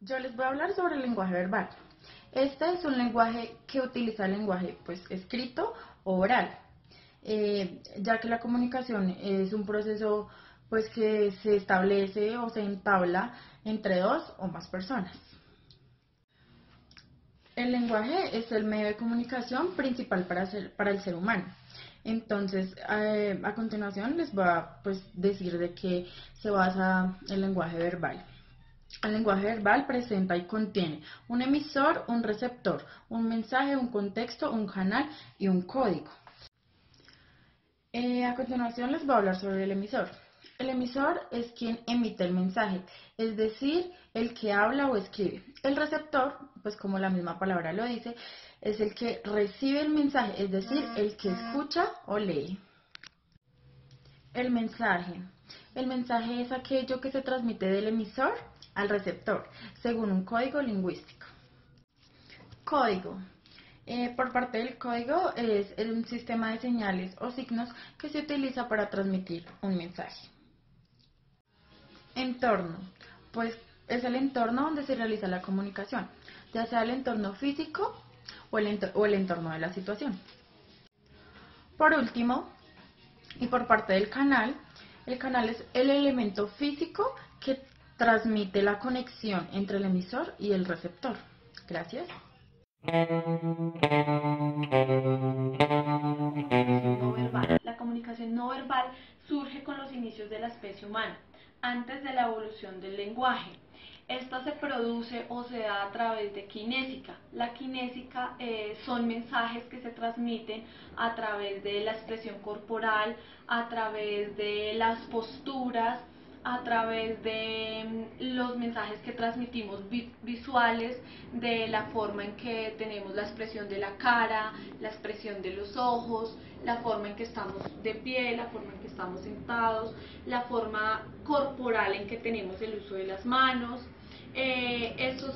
Yo les voy a hablar sobre el lenguaje verbal. Este es un lenguaje que utiliza el lenguaje pues, escrito o oral, ya que la comunicación es un proceso pues, que se establece o se entabla entre dos o más personas. El lenguaje es el medio de comunicación principal para el ser humano. Entonces, a continuación les voy a pues, decir de qué se basa el lenguaje verbal. El lenguaje verbal presenta y contiene un emisor, un receptor, un mensaje, un contexto, un canal y un código. A continuación les voy a hablar sobre el emisor. El emisor es quien emite el mensaje, es decir, el que habla o escribe. El receptor, pues como la misma palabra lo dice, es el que recibe el mensaje, es decir, el que escucha o lee. El mensaje. El mensaje es aquello que se transmite del emisor al receptor, según un código lingüístico. Código. Por parte del código es un sistema de señales o signos que se utiliza para transmitir un mensaje. Entorno. Pues es el entorno donde se realiza la comunicación, ya sea el entorno físico o el entorno de la situación. Por último, y por parte del canal, el canal es el elemento físico que transmite la conexión entre el emisor y el receptor. Gracias. No verbal. La comunicación no verbal surge con los inicios de la especie humana, antes de la evolución del lenguaje. Esta se produce o se da a través de kinésica. La kinésica son mensajes que se transmiten a través de la expresión corporal, a través de las posturas, a través de los mensajes que transmitimos visuales, de la forma en que tenemos la expresión de la cara, la expresión de los ojos, la forma en que estamos de pie, la forma en que estamos sentados, la forma corporal en que tenemos el uso de las manos. Eso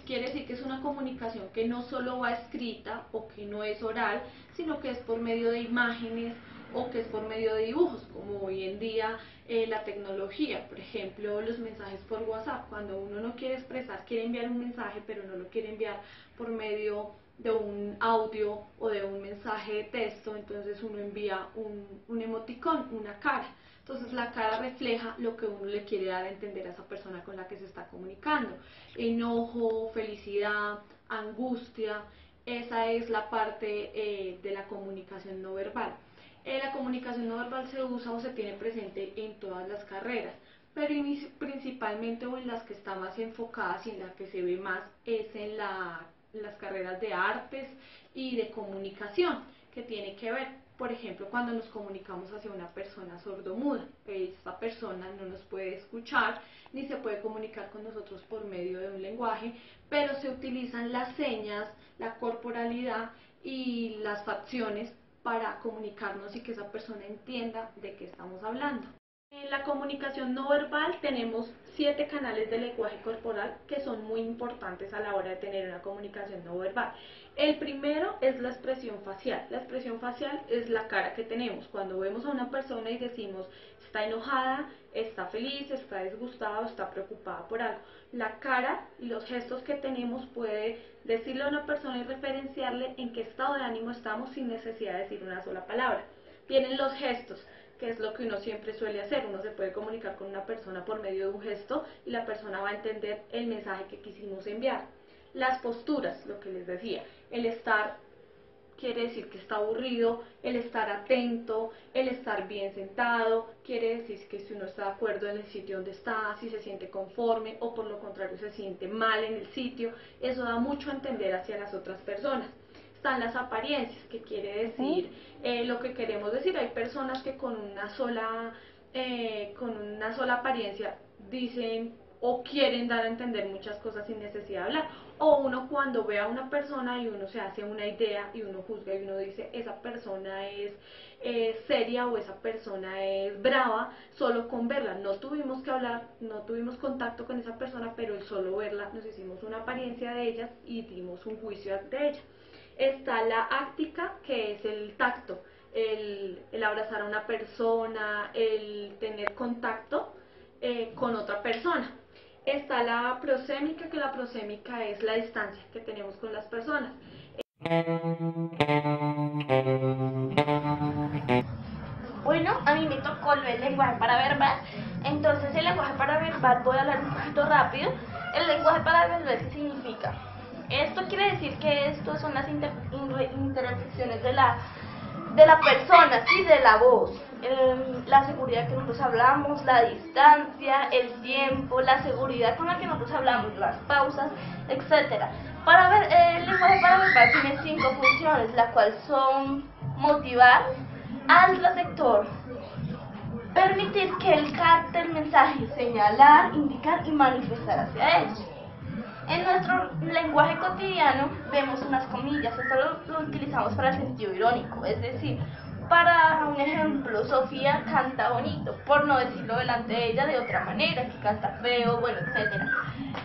quiere decir que es una comunicación que no solo va escrita o que no es oral, sino que es por medio de imágenes o que es por medio de dibujos, como hoy en día la tecnología, por ejemplo, los mensajes por WhatsApp. Cuando uno no quiere expresar, quiere enviar un mensaje, pero no lo quiere enviar por medio de un audio o de un mensaje de texto, entonces uno envía un emoticón, una cara. Entonces la cara refleja lo que uno le quiere dar a entender a esa persona con la que se está comunicando. Enojo, felicidad, angustia, esa es la parte de la comunicación no verbal. La comunicación no verbal se usa o se tiene presente en todas las carreras, pero principalmente o en las que está más enfocadas y en las que se ve más es en las carreras de artes y de comunicación, que tiene que ver, por ejemplo, cuando nos comunicamos hacia una persona sordomuda. Esta persona no nos puede escuchar ni se puede comunicar con nosotros por medio de un lenguaje, pero se utilizan las señas, la corporalidad y las facciones para comunicarnos y que esa persona entienda de qué estamos hablando. En la comunicación no verbal tenemos 7 canales de lenguaje corporal que son muy importantes a la hora de tener una comunicación no verbal. El primero es la expresión facial. La expresión facial es la cara que tenemos. Cuando vemos a una persona y decimos está enojada, está feliz, está disgustada, está preocupada por algo. La cara y los gestos que tenemos puede decirle a una persona y referenciarle en qué estado de ánimo estamos sin necesidad de decir una sola palabra. Vienen los gestos, que es lo que uno siempre suele hacer. Uno se puede comunicar con una persona por medio de un gesto y la persona va a entender el mensaje que quisimos enviar. Las posturas, lo que les decía, el estar quiere decir que está aburrido, el estar atento, el estar bien sentado, quiere decir que si uno está de acuerdo en el sitio donde está, si se siente conforme o por lo contrario se siente mal en el sitio, eso da mucho a entender hacia las otras personas. Están las apariencias, que quiere decir lo que queremos decir. Hay personas que con una sola apariencia dicen o quieren dar a entender muchas cosas sin necesidad de hablar. O uno cuando ve a una persona y uno se hace una idea y uno juzga y uno dice esa persona es seria o esa persona es brava, solo con verla. No tuvimos que hablar, no tuvimos contacto con esa persona, pero el solo verla nos hicimos una apariencia de ella y dimos un juicio de ella. Está la áctica, que es el tacto. el abrazar a una persona, el tener contacto con otra persona. Está la prosémica, que la prosémica es la distancia que tenemos con las personas. Bueno, a mí me tocó el lenguaje paraverbal, entonces el lenguaje paraverbal, voy a hablar un poquito rápido. El lenguaje paraverbal, ¿qué significa? Esto quiere decir que esto son las interacciones de la persona, ¿sí? De la voz, la seguridad que nosotros hablamos, la distancia, el tiempo, la seguridad con la que nosotros hablamos, las pausas, etc. El lenguaje paraverbal tiene 5 funciones, las cuales son motivar al receptor, permitir que él capte el mensaje, señalar, indicar y manifestar hacia él. En nuestro lenguaje cotidiano vemos unas comillas, esto lo utilizamos para el sentido irónico, es decir, para un ejemplo, Sofía canta bonito, por no decirlo delante de ella de otra manera, que canta feo, bueno, etc.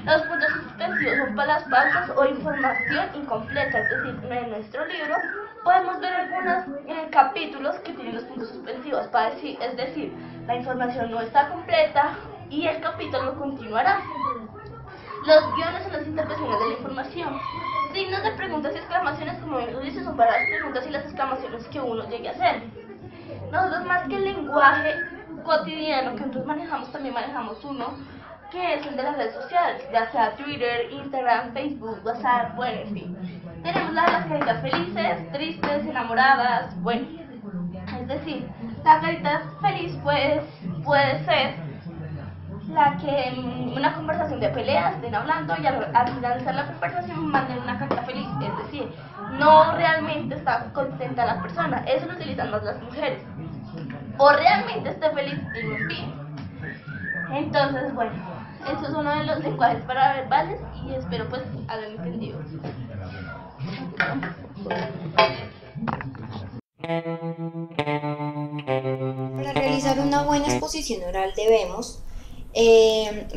Los puntos suspensivos son para las pausas o información incompleta, es decir, en nuestro libro podemos ver algunos capítulos que tienen los puntos suspensivos, para decir, es decir, la información no está completa y el capítulo continuará. Los guiones son las interpretaciones de la información. Signos de preguntas y exclamaciones, como bien lo dice, son para las preguntas y las exclamaciones que uno llegue a hacer. Nosotros, más que el lenguaje cotidiano que nosotros manejamos, también manejamos uno que es el de las redes sociales, ya sea Twitter, Instagram, Facebook, WhatsApp, bueno, en fin. Tenemos las caritas felices, tristes, enamoradas, bueno. Es decir, la carita feliz puede ser la que en una conversación de pelea estén hablando y al finalizar la conversación manden una carita feliz, es decir, no realmente está contenta la persona, eso lo utilizan más las mujeres, o realmente esté feliz y no envíe. Entonces, bueno, eso es uno de los lenguajes paraverbales y espero pues haberme entendido. Para realizar una buena exposición oral debemos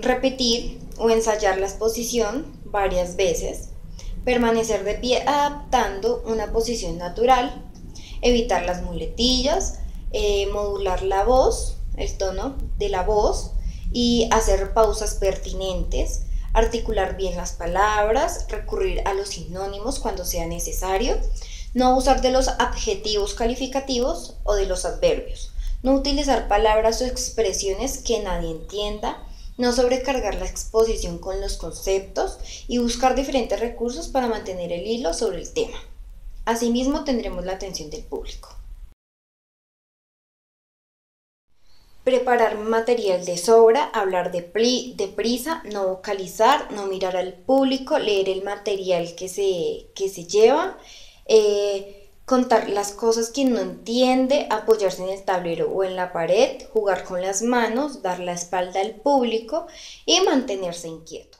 repetir o ensayar la exposición varias veces, permanecer de pie adaptando una posición natural, evitar las muletillas, modular la voz, el tono de la voz y hacer pausas pertinentes, articular bien las palabras, recurrir a los sinónimos cuando sea necesario, no abusar de los adjetivos calificativos o de los adverbios, no utilizar palabras o expresiones que nadie entienda, no sobrecargar la exposición con los conceptos y buscar diferentes recursos para mantener el hilo sobre el tema. Asimismo, tendremos la atención del público. Preparar material de sobra, hablar deprisa, no vocalizar, no mirar al público, leer el material que se lleva, contar las cosas que no entiende, apoyarse en el tablero o en la pared, jugar con las manos, dar la espalda al público y mantenerse inquieto.